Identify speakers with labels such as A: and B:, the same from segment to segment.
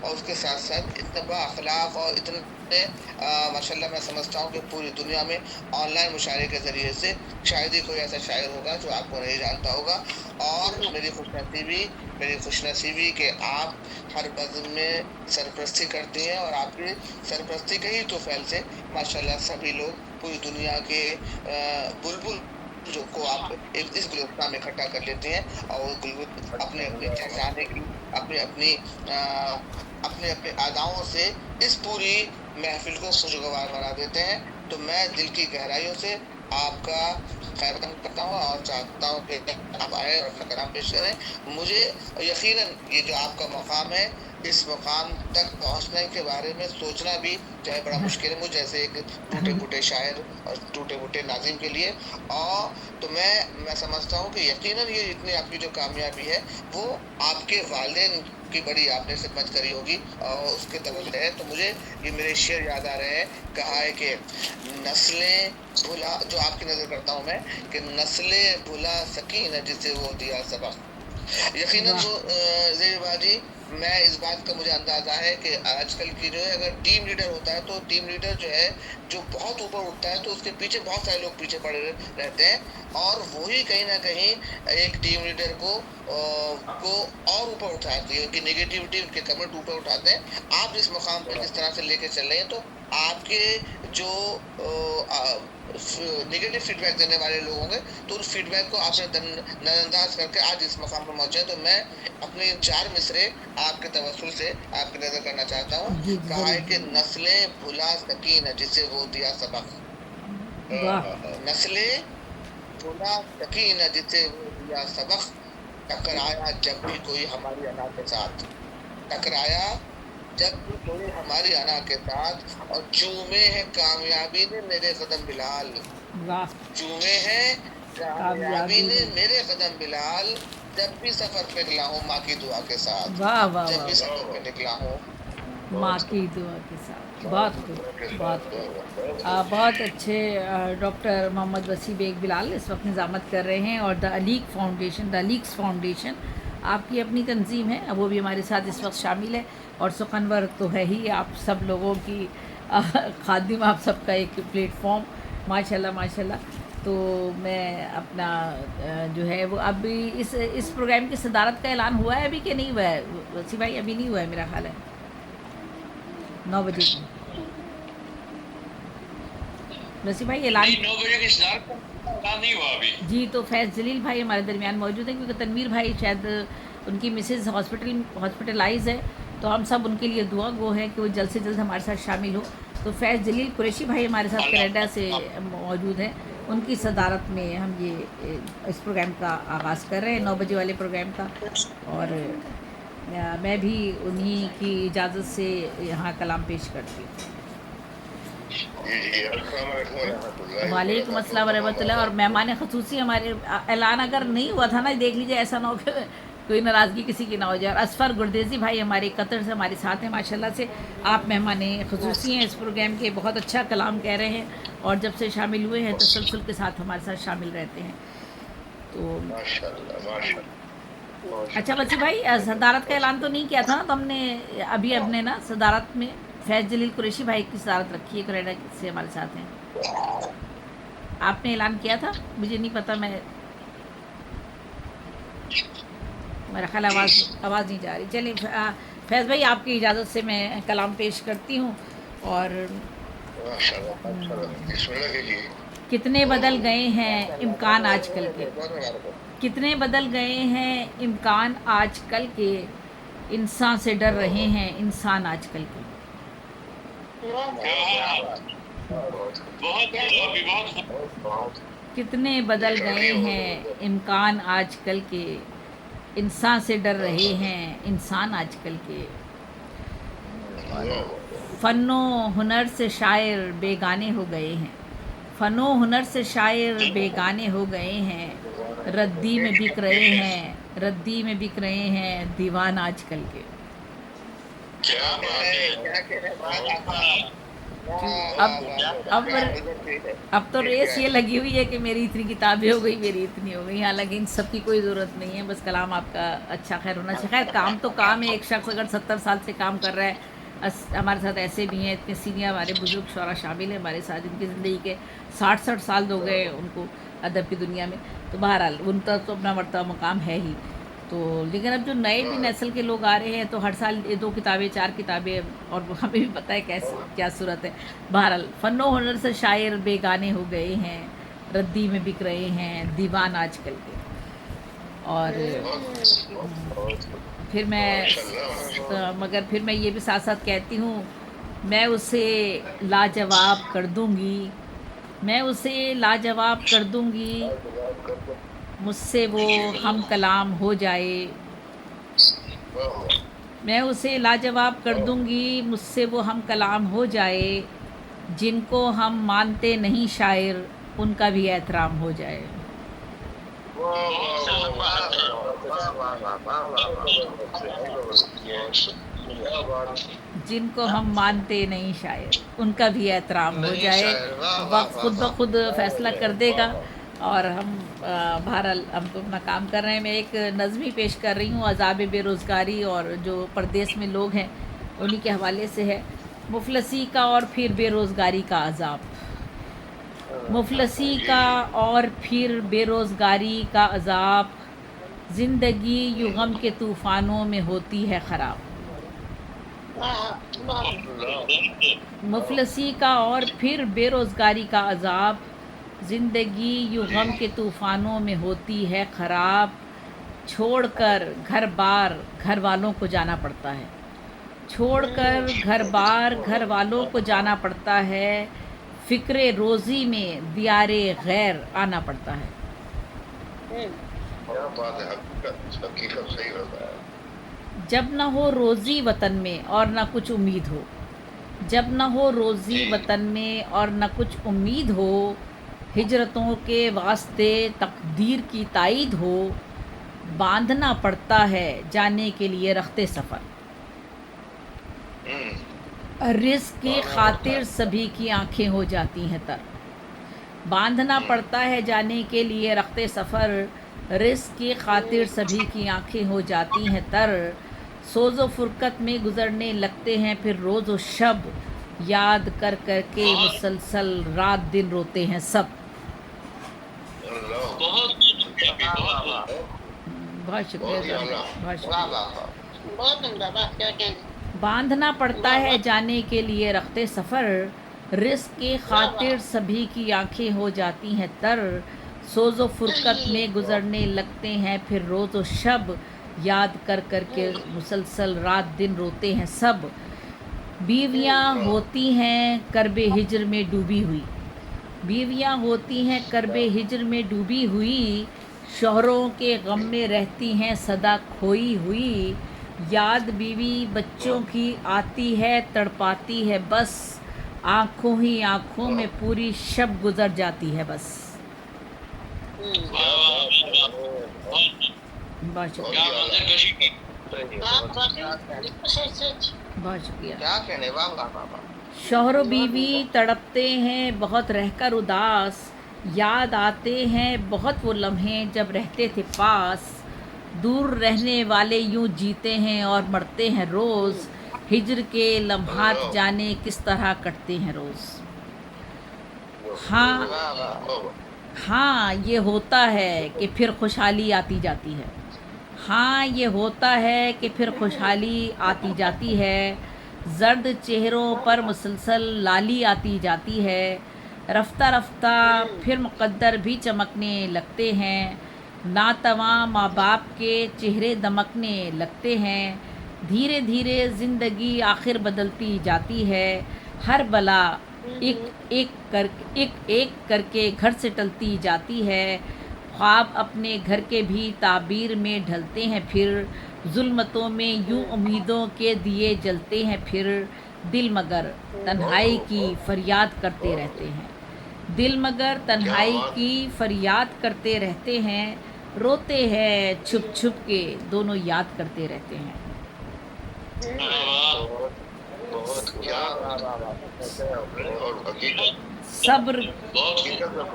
A: اور اس کے ساتھ ساتھ اتنا با اخلاق اور اتنے ماشاءاللہ میں سمجھتا ہوں کہ پوری دنیا میں آن لائن مشاعرے کے ذریعے سے شاید ہی کوئی ایسا شاعر ہوگا جو آپ کو نہیں جانتا ہوگا. اور میری خوش نصیبی کہ آپ ہر بزم میں سرپرستی کرتی ہیں، اور آپ کی سرپرستی کے ہی تو فیل سے ماشاءاللہ سبھی لوگ پوری دنیا کے بلبل جو کو آپ اس گلوستان میں اکٹھا کر لیتے ہیں، اور وہ گلبل اپنے اپنے چہچانے کی اپنی اپنی اپنے اپنے اداؤں سے اس پوری محفل کو خوشگوار بنا دیتے ہیں. تو میں دل کی گہرائیوں سے آپ کا خیر مقدم کرتا ہوں اور چاہتا ہوں کہ آپ آئے اور اپنا کلام پیش کریں. مجھے یقیناً یہ جو آپ کا مقام ہے، اس مقام تک پہنچنے کے بارے میں سوچنا بھی چاہے بڑا مشکل ہے مجھ جیسے ایک ٹوٹے پھوٹے شاعر اور ٹوٹے پھوٹے ناظم کے لیے. اور تو میں سمجھتا ہوں کہ یقیناً یہ اتنی آپ کی جو کامیابی ہے وہ آپ کے والدین کی بڑی آپ نے خدمت کری ہوگی اور اس کے طور ہے. تو مجھے یہ میرے شعر یاد آ رہے ہیں. کہا ہے کہ نسلیں بھلا، جو آپ کی نظر کرتا ہوں میں، کہ نسلیں بھلا سکی نہ جسے وہ دیا سبق. یقیناً
B: واہ
A: زیر باجی، میں اس بات کا مجھے اندازہ ہے کہ آج کل کی جو ہے اگر ٹیم لیڈر ہوتا ہے تو ٹیم لیڈر جو ہے جو بہت اوپر اٹھتا ہے تو اس کے پیچھے بہت سارے لوگ پیچھے پڑے رہتے ہیں، اور وہی کہیں نہ کہیں ایک ٹیم لیڈر کو اور اوپر اٹھاتی ہے، کہ نیگیٹیوٹی ان کے کمنٹ اوپر اٹھاتے ہیں. آپ اس مقام پہ جس طرح سے لے کے چل رہے ہیں تو آپ کے جو نگیٹو فیڈ بیک دینے والے لوگ ہوں گے تو ان فیڈ بیک کو آپ نے نظر انداز کر کے آج اس مقام پر پہنچے. تو میں اپنے چار مصرے آپ کے توسل سے آپ کی نظر کرنا چاہتا ہوں.
B: جی جی
A: کہا
B: ضرور
A: ہے کہ
B: ضرور.
A: نسلیں بھلا سکی نہ جسے وہ دیا سبق.
B: واہ
A: نسلیں بھلا سکی نہ جسے وہ دیا سبق. ٹکرایا جب بھی کوئی ہماری انا کے ساتھ، ٹکرایا جب بھی کوئی ہماری انا کے ساتھ، اور چومے ہیں کامیابی نے میرے قدم بلال.
B: واہ
A: چومے ہیں کامیابی
B: کامیابی
A: نے
B: میں.
A: میرے قدم بلال. جب بھی سفر پہ نکلا ہوں ماں کی دعا کے ساتھ،
B: واہ واہ
A: جب
B: واہ
A: بھی
B: واہ.
A: سفر پہ نکلا ہوں.
B: ماں کی دعا کے ساتھ. بہت خوب بہت خوب. بہت اچھے. ڈاکٹر محمد وسیع بیگ بلال اس وقت نظامت کر رہے ہیں، اور دا لیگ فاؤنڈیشن، دا لیگس فاؤنڈیشن آپ کی اپنی تنظیم ہے، وہ بھی ہمارے ساتھ اس وقت شامل ہے. اور سخنور تو ہے ہی آپ سب لوگوں کی خادم، آپ سب کا ایک پلیٹ فارم. ماشاء اللہ ماشاء اللہ. تو میں اپنا جو ہے وہ ابھی اس پروگرام کی صدارت کا اعلان ہوا ہے ابھی کہ نہیں ہوا ہے وسیع بھائی؟ ابھی نہیں ہوا ہے میرا خیال ہے 9 بجے کی. وسیع بھائی اعلان
A: نہیں، 9 بجے کی صدارت کا اعلان نہیں ہوا ابھی.
B: جی. تو فیض جلیل بھائی ہمارے درمیان موجود ہیں، کیونکہ تنویر بھائی شاید ان کی مسز ہاسپٹلائز ہے، تو ہم سب ان کے لیے دعا گو ہیں کہ وہ جلد سے جلد ہمارے ساتھ شامل ہو. تو فیض جلیل قریشی بھائی ہمارے ساتھ کینیڈا سے موجود ہیں، ان کی صدارت میں ہم یہ اس پروگرام کا آغاز کر رہے ہیں 9 بجے والے پروگرام کا. اور میں بھی انہی کی اجازت سے یہاں کلام پیش کرتی ہوں.
A: جی السلام علیکم ورحمۃ اللہ
B: وعلیکم
A: وبرکاتہ.
B: السلام ورحمۃ اللہ. اور مہمان خصوصی ہمارے اعلان اگر نہیں ہوا تھا نا، دیکھ لیجیے ایسا نہ ہو کہ کوئی ناراضگی کسی کی نہ ہو جائے. اور اسفر گردیزی بھائی ہمارے قطر سے ہمارے ساتھ ہیں ماشاء اللہ سے. آپ مہمان خصوصی ہیں اس پروگرام کے، بہت اچھا کلام کہہ رہے ہیں، اور جب سے شامل ہوئے ہیں تسلسل کے ساتھ ہمارے ساتھ شامل رہتے ہیں. تو
A: ماشاء اللہ ماشاء اللہ.
B: اچھا وسیع بھائی، صدارت کا اعلان تو نہیں کیا تھا نا، تو ہم نے اب نے نا صدارت میں فیض جلیل قریشی بھائی کی صدارت رکھی ہے، کینیڈا سے ہمارے ساتھ ہیں. آپ نے اعلان کیا تھا؟ مجھے نہیں پتا. میرا خیال آواز نہیں جا رہی. چلیے فیض بھائی آپ کی اجازت سے میں کلام پیش کرتی ہوں. اور کتنے بدل گئے ہیں امکان آج کل کے، کتنے بدل گئے ہیں امکان آج کل کے، انسان سے ڈر رہے ہیں انسان آج کل کے. کتنے بدل گئے ہیں امکان آج کل کے، انسان سے ڈر رہے ہیں انسان آج کل کے. فن و ہنر سے شاعر بیگانے ہو گئے ہیں، فن و ہنر سے شاعر بیگانے ہو گئے ہیں. ردی میں بک رہے ہیں، ردی میں بک رہے ہیں دیوان آج کل کے.
A: کیا بات ہے، کیا بات آپ کا.
B: अब तो रेस ये लगी हुई है कि मेरी इतनी किताबें हो गई, मेरी इतनी हो गई। हालांकि इन सब की कोई ज़रूरत नहीं है, बस कलाम आपका अच्छा खैर होना चाहिए। खैर काम तो काम है, एक शख्स अगर 70 साल से काम कर रहा है, हमारे साथ ऐसे भी हैं, इतने सीनियर हमारे बुज़ुर्ग शौरा शामिल हैं हमारे साथ, जिनकी ज़िंदगी के 60-60 साल हो गए उनको अदब की दुनिया में। तो बहरहाल उनका तो अपना मर्तबा मकाम है ही। तो लेकिन अब जो नए भी नस्ल के लोग आ रहे हैं, तो हर साल 2 किताबें 4 किताबें, और हमें भी पता है कैसे क्या सूरत है। बहरहाल फ़नो हुनर से शायर बेगाने हो गए हैं, रद्दी में बिक रहे हैं दीवान आजकल के। और फिर मगर फिर मैं ये भी साथ साथ कहती हूँ, मैं उसे लाजवाब कर दूँगी, मैं उसे लाजवाब कर दूँगी, मुझसे वो हम कलाम हो जाए। मैं उसे लाजवाब कर दूँगी, मुझसे वो हम कलाम हो जाए। जिनको हम मानते नहीं शायर, उनका भी एहतराम हो जाए। जिनको हम मानते नहीं शायर, उनका भी एहतराम हो जाए। वक्त खुद ब खुद फैसला कर देगा। और हम बहरहाल हम तो अपना काम कर रहे हैं। मैं एक नज़्म ही पेश कर रही हूँ, अज़ाब बेरोज़गारी और जो परदेश में लोग हैं उन्हीं के हवाले से है। मुफलसी का और फिर बेरोज़गारी का अज़ाब। मुफलसी का और फिर बेरोज़गारी का अज़ाब, ज़िंदगी यूँ गम के तूफ़ानों में होती है ख़राब। मुफलसी का और फिर बेरोज़गारी का अज़ाब, ज़िंदगी यूँ गम के तूफ़ानों में होती है ख़राब। छोड़कर घर बार घर वालों को जाना पड़ता है, छोड़कर घर बार घर वालों को जाना पड़ता है। फ़िक्रे रोज़ी में दियारे गैर आना पड़ता है।
C: क्या बात है, हकीकत सही होता है।
B: जब न हो रोज़ी वतन में और न कुछ उम्मीद हो, जब न हो रोज़ी वतन में और न कुछ उम्मीद हो, हिजरतों के वास्ते तकदीर की ताईद हो, बांधना पड़ता है जाने के लिए रखते सफ़र। रिस्क की खातिर सभी की आंखें हो जाती हैं तर, बांधना पड़ता है जाने के लिए रखते सफ़र। रिस्क की खातिर सभी की आंखें हो जाती हैं तर, सोज़ो फुरकत में गुज़रने लगते हैं फिर रोज़ व शब, याद कर कर के मुसलसल रात दिन रोते हैं सब। बहुत शुक्रिया, बहुत शुक्रिया। बांधना पड़ता है जाने के लिए रखते सफ़र, रिस्क की खातिर सभी की आंखें हो जाती हैं तर, सोज़ो फुरकत में गुज़रने लगते हैं फिर रोज़ व शब, याद कर कर के मुसलसल रात दिन रोते हैं सब। बीवियाँ होती हैं करबे हिज्र में डूबी हुई, बीवियाँ होती हैं करबे हिज्र में डूबी हुई, शौहरों के गम में रहती हैं सदा खोई हुई। याद बीवी बच्चों की आती है तड़पाती है बस, आँखों ही आँखों में पूरी शब गुज़र जाती है बस। बहुत शुक्रिया, बहुत शुक्रिया।
A: क्या कहने, वाह वाह वाह वाह।
B: शौहर बीवी तड़पते हैं बहुत रहकर उदास, याद आते हैं बहुत वो लम्हे जब रहते थे पास। दूर रहने वाले यूं जीते हैं और मरते हैं रोज़, हिज्र के लम्हात जाने किस तरह कटते हैं रोज़। हाँ हाँ ये होता है कि फिर खुशहाली आती जाती है, हाँ ये होता है कि फिर खुशहाली आती जाती है। जर्द चेहरों पर मुसलसल लाली आती जाती है, रफ्ता रफ्ता फिर मुक़द्दर भी चमकने लगते हैं। नातवां माँ बाप के चेहरे दमकने लगते हैं, धीरे धीरे ज़िंदगी आखिर बदलती जाती है। हर बला एक एक करके घर से टलती जाती है, ख्वाब अपने घर के भी ताबीर में ढलते हैं फिर, जुल्मतों में यूं उम्मीदों के दिए जलते हैं फिर। दिल मगर तन्हाई की फरियाद करते रहते हैं, दिल मगर तन्हाई की फरियाद करते रहते हैं, रोते हैं छुप छुप के दोनों याद करते रहते हैं।
C: क्या और हकीकत
B: सब्र
C: हकीकत में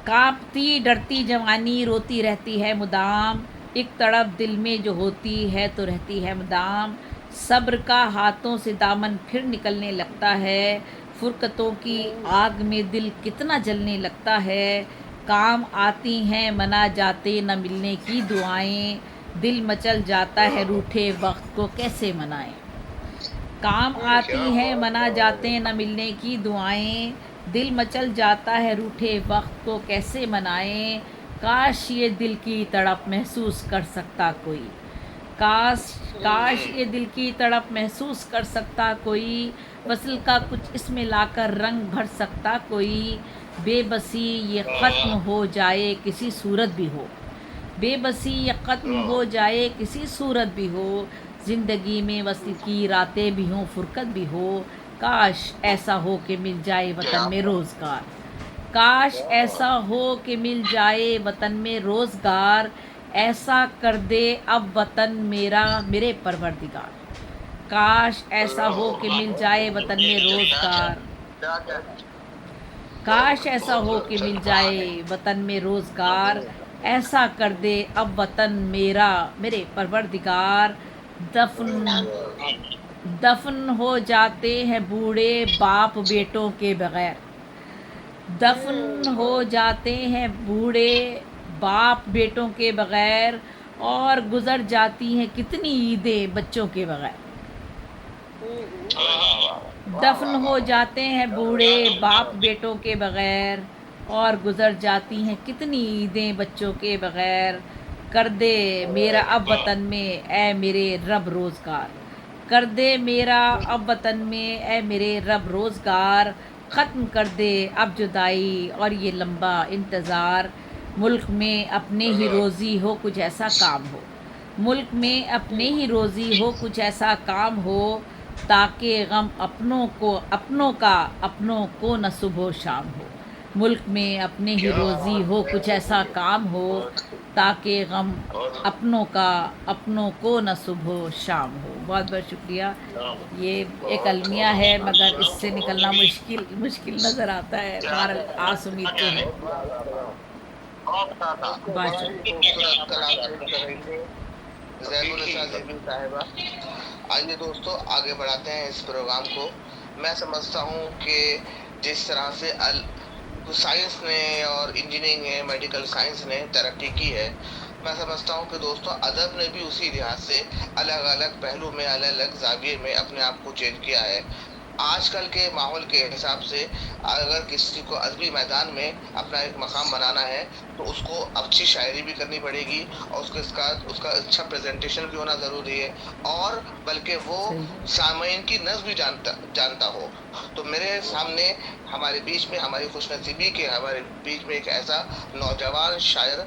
B: कांपती डरती जवानी रोती रहती है मुदाम, एक तड़प दिल में जो होती है तो रहती है मुदाम। सब्र का हाथों से दामन फिर निकलने लगता है, फुरकतों की आग में दिल कितना जलने लगता है। काम आती हैं मना जाते न मिलने की दुआएं, दिल मचल जाता है रूठे वक्त को कैसे मनाएं। काम आती हैं मना जाते न मिलने की दुआएं, दिल मचल जाता है रूठे वक्त को कैसे मनाएं। काश ये दिल की तड़प महसूस कर सकता कोई, काश ये दिल की तड़प महसूस कर सकता कोई, वसल का कुछ इसमें लाकर रंग भर सकता कोई। बेबसी ये ख़त्म हो जाए किसी सूरत भी हो, बेबसी ये ख़त्म हो जाए किसी सूरत भी हो, ज़िंदगी में वसल की रातें भी हों फुरकत भी हो। काश ऐसा हो कि मिल जाए वतन में रोज़गार, काश ऐसा हो कि मिल जाए वतन में रोज़गार, ऐसा कर दे अब वतन मेरा मेरे परवरदिगार। काश ऐसा हो कि मिल जाए वतन में रोज़गार, काश ऐसा हो कि मिल जाए वतन में रोज़गार, ऐसा कर दे अब वतन मेरा मेरे परवरदिगार। दफन हो जाते हैं बूढ़े बाप बेटों के बगैर, दफन हो जाते हैं बूढ़े बाप बेटों के बगैर, और गुज़र जाती हैं कितनी ईदें बच्चों के बगैर। दफन हो जाते हैं बूढ़े बाप बेटों के बगैर, और गुज़र जाती हैं कितनी ईदें बच्चों के बगैर। कर दे मेरा अब वतन में ऐ मेरे रब रोज़गार, कर दे मेरा अब वतन में ऐ मेरे रब रोज़गार। ख़त्म कर दे अब जुदाई और ये लंबा इंतज़ार, मुल्क में अपने ही रोज़ी हो कुछ ऐसा काम हो, मुल्क में अपने ही रोज़ी हो कुछ ऐसा काम हो, ताकि गम अपनों को न सुबह शाम हो। मुल्क में अपने ही रोज़ी हो कुछ ऐसा काम हो, ताकि गम अपनों को न सुबह शाम हो। बहुत बहुत शुक्रिया। ये एक अलमिया है मगर इससे निकलना मुश्किल नज़र आता है। बहरहाल आस उम्मीद तो है।
A: बहुत ही खूबसूरत कलाम पेश कर रही थी ज़ैनुन्निसा ज़ेबी साहिबा। आइए दोस्तों आगे बढ़ाते हैं इस प्रोग्राम को। मैं समझता हूँ कि जिस तरह से साइंस ने और इंजीनियरिंग ने मेडिकल साइंस ने तरक्की की है, मैं समझता हूँ कि दोस्तों अदब ने भी उसी लिहाज से अलग अलग पहलू में अलग अलग जाविये में अपने आप को चेंज किया है। आजकल के माहौल के हिसाब से अगर किसी को अदबी मैदान में अपना एक मकाम बनाना है तो उसको अच्छी शायरी भी करनी पड़ेगी और उसका अच्छा प्रेजेंटेशन भी होना ज़रूरी है, और बल्कि वो सामईन की नज़्म भी जानता हो। तो मेरे सामने हमारे बीच में हमारी खुशनसीबी के हमारे बीच में एक ऐसा नौजवान शायर